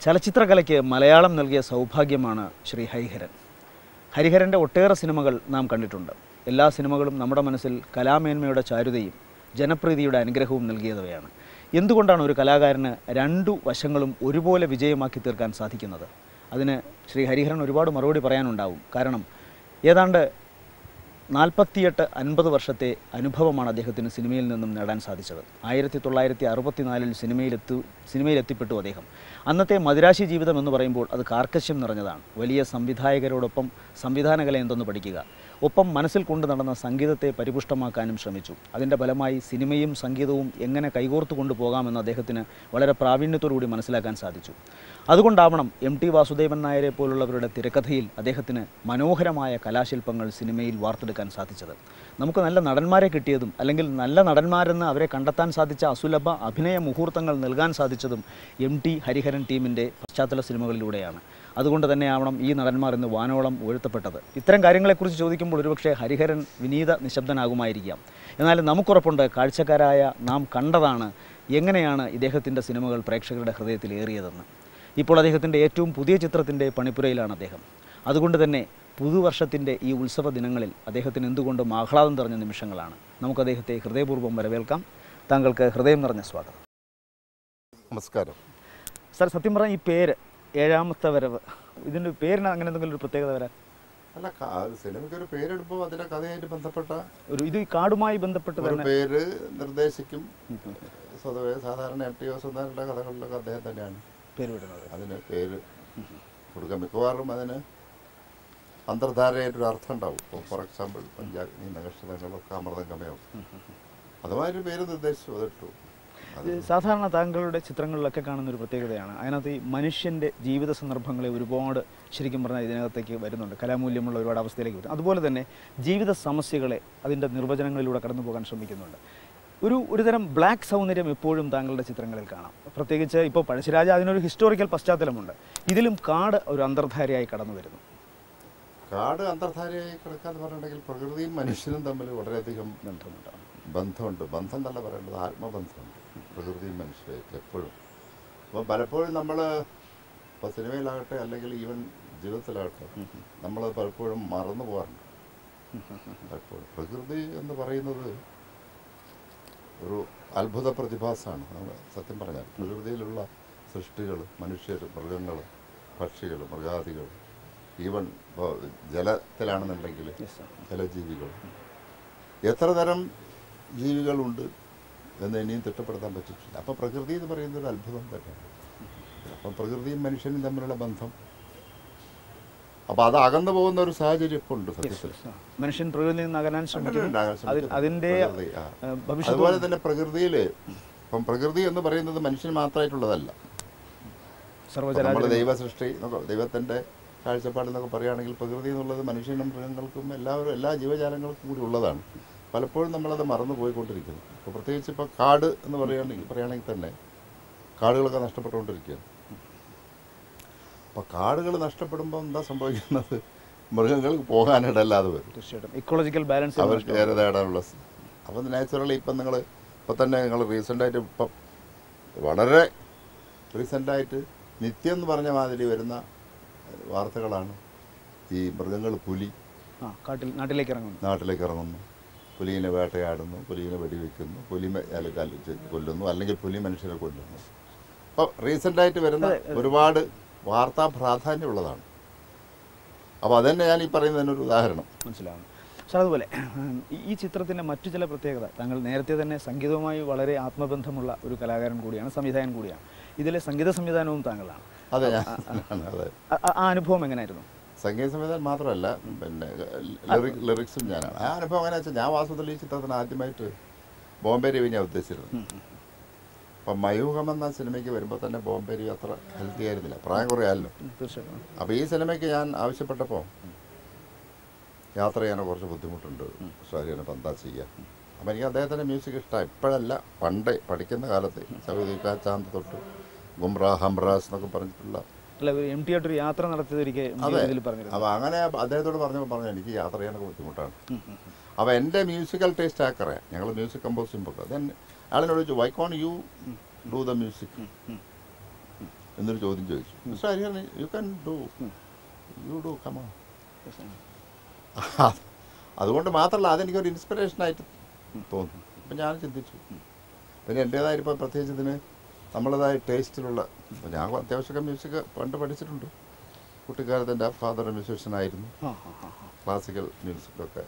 ചലച്ചിത്രകലയ്ക്ക് മലയാളം നൽകിയ സൗഭാഗ്യമാണ് ശ്രീ ഹരിഹരൻ. ഹരിഹരൻ്റെ ഒട്ടേറെ സിനിമകൾ നാം കണ്ടിട്ടുണ്ട്. എല്ലാ സിനിമകളും നമ്മുടെ മനസ്സിൽ കലാമേന്മയുടെ ചാരുതയും ജനപ്രീതിയുടെ അനുഗ്രഹവും നൽകിയവയാണ്. എന്തുകൊണ്ടാണ് ഒരു കലാകാരന് രണ്ടു വശങ്ങളും ഒരുപോലെ വിജയമാക്കി തീർക്കാൻ സാധിക്കുന്നത്? അതിന് ശ്രീ ഹരിഹരൻ ഒരുപാട് മറുപടി പറയാനുണ്ടാവും. കാരണം ഏതാണ്ട് 48-50 വർഷത്തെ അനുഭവമാണ് അദ്ദേഹത്തിന് സിനിമയിൽ നിന്നും നേടാൻ സാധിച്ചത്. 1964 സിനിമയിലെത്തിപ്പെട്ടു അദ്ദേഹം. അന്നത്തെ മദിരാശി ജീവിതം എന്ന് പറയുമ്പോൾ അത് കാർക്കശ്യം നിറഞ്ഞതാണ്. വലിയ സംവിധായകരോടൊപ്പം സംവിധാനകല എന്തെന്ന് പഠിക്കുക, ഒപ്പം മനസ്സിൽ കൊണ്ടു നടന്ന സംഗീതത്തെ പരിപുഷ്ടമാക്കാനും ശ്രമിച്ചു. അതിൻ്റെ ഫലമായി സിനിമയും സംഗീതവും എങ്ങനെ കൈകോർത്തു കൊണ്ടുപോകാമെന്ന് അദ്ദേഹത്തിന് വളരെ പ്രാവീണ്യത്തോടുകൂടി മനസ്സിലാക്കാൻ സാധിച്ചു. അതുകൊണ്ടാവണം MT വാസുദേവൻ നായരെ പോലുള്ളവരുടെ തിരക്കഥയിൽ അദ്ദേഹത്തിന് മനോഹരമായ കലാശില്പങ്ങൾ സിനിമയിൽ വാർത്തെടുക്കാൻ സാധിച്ചത്. നമുക്ക് നല്ല നടന്മാരെ കിട്ടിയതും അല്ലെങ്കിൽ നല്ല നടന്മാരെന്ന് അവരെ കണ്ടെത്താൻ സാധിച്ച അസുലഭ അഭിനയ മുഹൂർത്തങ്ങൾ നൽകാൻ സാധിച്ചതും MT ഹരിഹരൻ ടീമിൻ്റെ പശ്ചാത്തല സിനിമകളിലൂടെയാണ്. അതുകൊണ്ട് തന്നെയാവണം ഈ നടന്മാർ ഇന്ന് വാനോളം ഉയർത്തപ്പെട്ടത്. ഇത്തരം കാര്യങ്ങളെക്കുറിച്ച് ചോദിക്കുമ്പോൾ ഒരുപക്ഷെ ഹരിഹരൻ വിനീത നിശബ്ദനാകുമായിരിക്കാം. എന്നാലും നമുക്കുറപ്പുണ്ട്, കാഴ്ചക്കാരായ നാം കണ്ടതാണ് എങ്ങനെയാണ് ഇദ്ദേഹത്തിൻ്റെ സിനിമകൾ പ്രേക്ഷകരുടെ ഹൃദയത്തിൽ ഏറിയതെന്ന്. ഇപ്പോൾ അദ്ദേഹത്തിൻ്റെ ഏറ്റവും പുതിയ ചിത്രത്തിൻ്റെ പണിപ്പുരയിലാണ് അദ്ദേഹം. അതുകൊണ്ട് തന്നെ പുതുവർഷത്തിൻ്റെ ഈ ഉത്സവ ദിനങ്ങളിൽ അദ്ദേഹത്തിന് എന്തുകൊണ്ടും ആഹ്ലാദം നിറഞ്ഞ നിമിഷങ്ങളാണ്. നമുക്ക് അദ്ദേഹത്തെ ഹൃദയപൂർവ്വം വരവേൽക്കാം. താങ്കൾക്ക് ഹൃദയം നിറഞ്ഞ സ്വാഗതം. നമസ്കാരം സാർ. സത്യം പറഞ്ഞാൽ ഈ പേര് ഏഴാമത്തെ വരവ്, ഇതിൻ്റെ പേരിന് അങ്ങനെ എന്തെങ്കിലും ഒരു പ്രത്യേകത വരാൻ? അല്ല, സിനിമയ്ക്ക് ഒരു പേരെടുപ്പോൾ അതിൻ്റെ കഥയായിട്ട് ബന്ധപ്പെട്ട ഇത് ഈ കാടുമായി ബന്ധപ്പെട്ട് ഒരു പേര് നിർദ്ദേശിക്കും. സ്വതവേ സാധാരണ MT വാസുദേവന്റെ കഥകളിലൊക്കെ അദ്ദേഹം തന്നെയാണ് പേര് വിടുന്നത്. അതിന് പേര് കൊടുക്കാൻ മിക്കവാറും അതിന് അന്തർധാരയായിട്ടൊരു അർത്ഥം ഉണ്ടാവും. ഇപ്പോൾ ഫോർ എക്സാമ്പിൾ പഞ്ചാഗ്നി നക്ഷത്രങ്ങളൊക്കെ അമൃതംഗമയോ അതുമായൊരു പേര് നിർദ്ദേശിച്ചു, അതിട്ടു. സാധാരണ താങ്കളുടെ ചിത്രങ്ങളിലൊക്കെ കാണുന്നൊരു പ്രത്യേകതയാണ്, അതിനകത്ത് ഈ മനുഷ്യൻ്റെ ജീവിത സന്ദർഭങ്ങളെ ഒരുപാട് ശരിക്കും പറഞ്ഞാൽ ഇതിനകത്തേക്ക് വരുന്നുണ്ട്. കലാമൂല്യമുള്ള ഒരുപാട് അവസ്ഥയിലേക്ക് വരും. അതുപോലെ തന്നെ ജീവിത സമസ്യകളെ അതിൻ്റെ നിർവചനങ്ങളിലൂടെ കടന്നു പോകാൻ ശ്രമിക്കുന്നുണ്ട്. ഒരുതരം ബ്ലാക്ക് സൗന്ദര്യം എപ്പോഴും താങ്കളുടെ ചിത്രങ്ങളിൽ കാണാം. പ്രത്യേകിച്ച് ഇപ്പോൾ പഴശ്ശിരാജ അതിനൊരു ഹിസ്റ്റോറിക്കൽ പശ്ചാത്തലമുണ്ട്. ഇതിലും കാട് ഒരു അന്തർധാരയായി കടന്നു വരുന്നു. കാട് അന്തർധാരയായി കിടക്കാന്ന് പറഞ്ഞിട്ടുണ്ടെങ്കിൽ പ്രകൃതിയും മനുഷ്യനും തമ്മിൽ വളരെയധികം ബന്ധമുണ്ട്. ബന്ധം എന്നല്ല പറയേണ്ടത്, ആത്മബന്ധമുണ്ട് പ്രകൃതിയും മനുഷ്യരായിട്ട് എപ്പോഴും. അപ്പോൾ പലപ്പോഴും നമ്മൾ ഇപ്പോൾ സിനിമയിലാകട്ടെ അല്ലെങ്കിൽ ഈവൻ ജീവിതത്തിലാകട്ടെ നമ്മൾ പലപ്പോഴും മറന്നു പോകാറുണ്ട്. പലപ്പോഴും പ്രകൃതി എന്ന് പറയുന്നത് ഒരു അത്ഭുത പ്രതിഭാസമാണ്. നമ്മൾ സത്യം പറഞ്ഞാൽ പ്രകൃതിയിലുള്ള സൃഷ്ടികൾ, മനുഷ്യർ, മൃഗങ്ങൾ, പക്ഷികൾ, മൃഗാദികൾ, ഈവൻ ഇപ്പോൾ ജലത്തിലാണെന്നുണ്ടെങ്കിൽ ജലജീവികൾ, എത്ര തരം ജീവികളുണ്ട് എന്ന് ഇനിയും തിട്ടപ്പെടുത്താൻ പറ്റിയിട്ടില്ല. അപ്പോൾ പ്രകൃതി എന്ന് പറയുന്നൊരു അത്ഭുതം തന്നെയാണ്. അപ്പം പ്രകൃതിയും മനുഷ്യനും തമ്മിലുള്ള ബന്ധം, അപ്പോൾ അത് അകന്നു പോകുന്ന ഒരു സാഹചര്യം ഇപ്പോൾ ഉണ്ട് സത്യത്തിൽ. മനുഷ്യൻ പ്രകൃതിയിൽ നിന്ന് അകലാൻ അതിൻ്റെ അതുപോലെ തന്നെ പ്രകൃതിയിൽ ഇപ്പം പ്രകൃതി എന്ന് പറയുന്നത് മനുഷ്യന് മാത്രമായിട്ടുള്ളതല്ല. നമ്മൾ ദൈവ സൃഷ്ടി, ദൈവത്തിൻ്റെ കാഴ്ചപ്പാടെന്നൊക്കെ പറയുകയാണെങ്കിൽ പ്രകൃതി എന്നുള്ളത് മനുഷ്യനും മൃഗങ്ങൾക്കും എല്ലാ ജീവജാലങ്ങൾക്കും കൂടി ഉള്ളതാണ്. പലപ്പോഴും നമ്മളത് മറന്നു പോയിക്കൊണ്ടിരിക്കുന്നു. ഇപ്പോൾ പ്രത്യേകിച്ച് ഇപ്പോൾ കാട് എന്ന് പറയുകയാണെങ്കിൽ തന്നെ കാടുകളൊക്കെ നഷ്ടപ്പെട്ടുകൊണ്ടിരിക്കുകയാണ്. അപ്പോൾ കാടുകൾ നഷ്ടപ്പെടുമ്പോൾ എന്താ സംഭവിക്കുന്നത്? മൃഗങ്ങൾക്ക് പോകാനിടല്ലാതെ വരും. തീർച്ചയായിട്ടും ഇക്കോളജിക്കൽ ബാലൻസ് അവർക്ക് ഏറെ നേടാനുള്ള. അപ്പം നാച്ചുറലി ഇപ്പം നിങ്ങൾ റീസെൻ്റായിട്ട് ഇപ്പം വളരെ റീസെൻ്റായിട്ട് നിത്യം എന്ന് പറഞ്ഞ മാതിരി വരുന്ന വാർത്തകളാണ് ഈ മൃഗങ്ങൾ, പുലി നാട്ടിലേക്ക് ഇറങ്ങുന്നു, പുലിയെ വേട്ടയാടുന്നു, പുലിയെ വെടിവെക്കുന്നു, പുലി കൊല്ലുന്നു, അല്ലെങ്കിൽ പുലി മനുഷ്യരെ കൊല്ലുന്നു. അപ്പോൾ റീസെൻ്റായിട്ട് വരുന്ന ഒരുപാട് വാർത്താ പ്രാധാന്യമുള്ളതാണ്. അപ്പോൾ അതന്നെ ഞാൻ ഈ പറയുന്നതിനൊരു ഉദാഹരണം. മനസ്സിലാവുന്നു സാർ. അതുപോലെ ഈ ചിത്രത്തിൻ്റെ മറ്റു ചില പ്രത്യേകത, താങ്കൾ നേരത്തെ തന്നെ സംഗീതവുമായി വളരെ ആത്മബന്ധമുള്ള ഒരു കലാകാരൻ കൂടിയാണ്, സംവിധായകൻ കൂടിയാണ്. ഇതിലെ സംഗീത സംവിധാനവും താങ്കളാണ്. അതെ, അതെ. ആ അനുഭവം എങ്ങനെയായിരുന്നു? സംഗീത സംവിധാനം മാത്രമല്ല, പിന്നെ ലിറിക്സും ഞാനാണ്. ആ അനുഭവം എങ്ങനെയാ വെച്ചാൽ, ഞാൻ വാസ്തവത്തിൽ ഈ ചിത്രത്തിന് ആദ്യമായിട്ട് ബോംബെ രവിനെ ഉദ്ദേശിച്ചിരുന്നത്. അപ്പം മയൂഖം എന്ന സിനിമയ്ക്ക് വരുമ്പോൾ തന്നെ ബോംബെ രവി അത്ര ഹെൽത്തി ആയിരുന്നില്ല, പ്രായം കുറേ ആയല്ലോ. അപ്പോൾ ഈ സിനിമയ്ക്ക് ഞാൻ ആവശ്യപ്പെട്ടപ്പോൾ യാത്ര ചെയ്യാനോ കുറച്ച് ബുദ്ധിമുട്ടുണ്ട്, ശരീരം എന്താ ചെയ്യുക. അപ്പോൾ എനിക്ക് അദ്ദേഹത്തിൻ്റെ മ്യൂസിക് ഇഷ്ടമാണ്. ഇപ്പോഴല്ല, പണ്ടേ പഠിക്കുന്ന കാലത്ത് സൗദിക്ക ചാന്ത് തൊട്ട് ഗുംറാ ഹംറാസ് എന്നൊക്കെ പറഞ്ഞിട്ടുള്ള MT ആയിട്ടൊരു യാത്ര നടത്തിയതൊരിക്കൽ. അപ്പോൾ അങ്ങനെ അദ്ദേഹത്തോട് പറഞ്ഞു എനിക്ക് യാത്ര ചെയ്യാനൊക്കെ ബുദ്ധിമുട്ടാണ്. അപ്പോൾ എൻ്റെ മ്യൂസിക്കൽ ടേസ്റ്റ് ആക്കറിയാം, ഞങ്ങൾ മ്യൂസിക് കമ്പോസ് ചെയ്യുമ്പോൾ. അയാളിനോട് ചോദിച്ചു, why can you do the music? എന്നൊരു ചോദ്യം ചോദിച്ചു. Mister Hariharan, you can do, you do, come on. അതുകൊണ്ട് മാത്രമല്ല, അതെനിക്കൊരു ഇൻസ്പിറേഷനായിട്ട് തോന്നി. അപ്പം ഞാൻ ചിന്തിച്ചു. പിന്നെ എൻ്റേതായ ഇപ്പോൾ പ്രത്യേകിച്ച് ഇതിന് നമ്മളേതായ ടേസ്റ്റിലുള്ള, ഞാൻ അത്യാവശ്യമൊക്കെ മ്യൂസിക് പണ്ട് പഠിച്ചിട്ടുണ്ട്. കുട്ടിക്കാലത്ത് എൻ്റെ ഫാദർ മ്യൂസീഷ്യനായിരുന്നു, ക്ലാസിക്കൽ മ്യൂസിക്കൊക്കെ.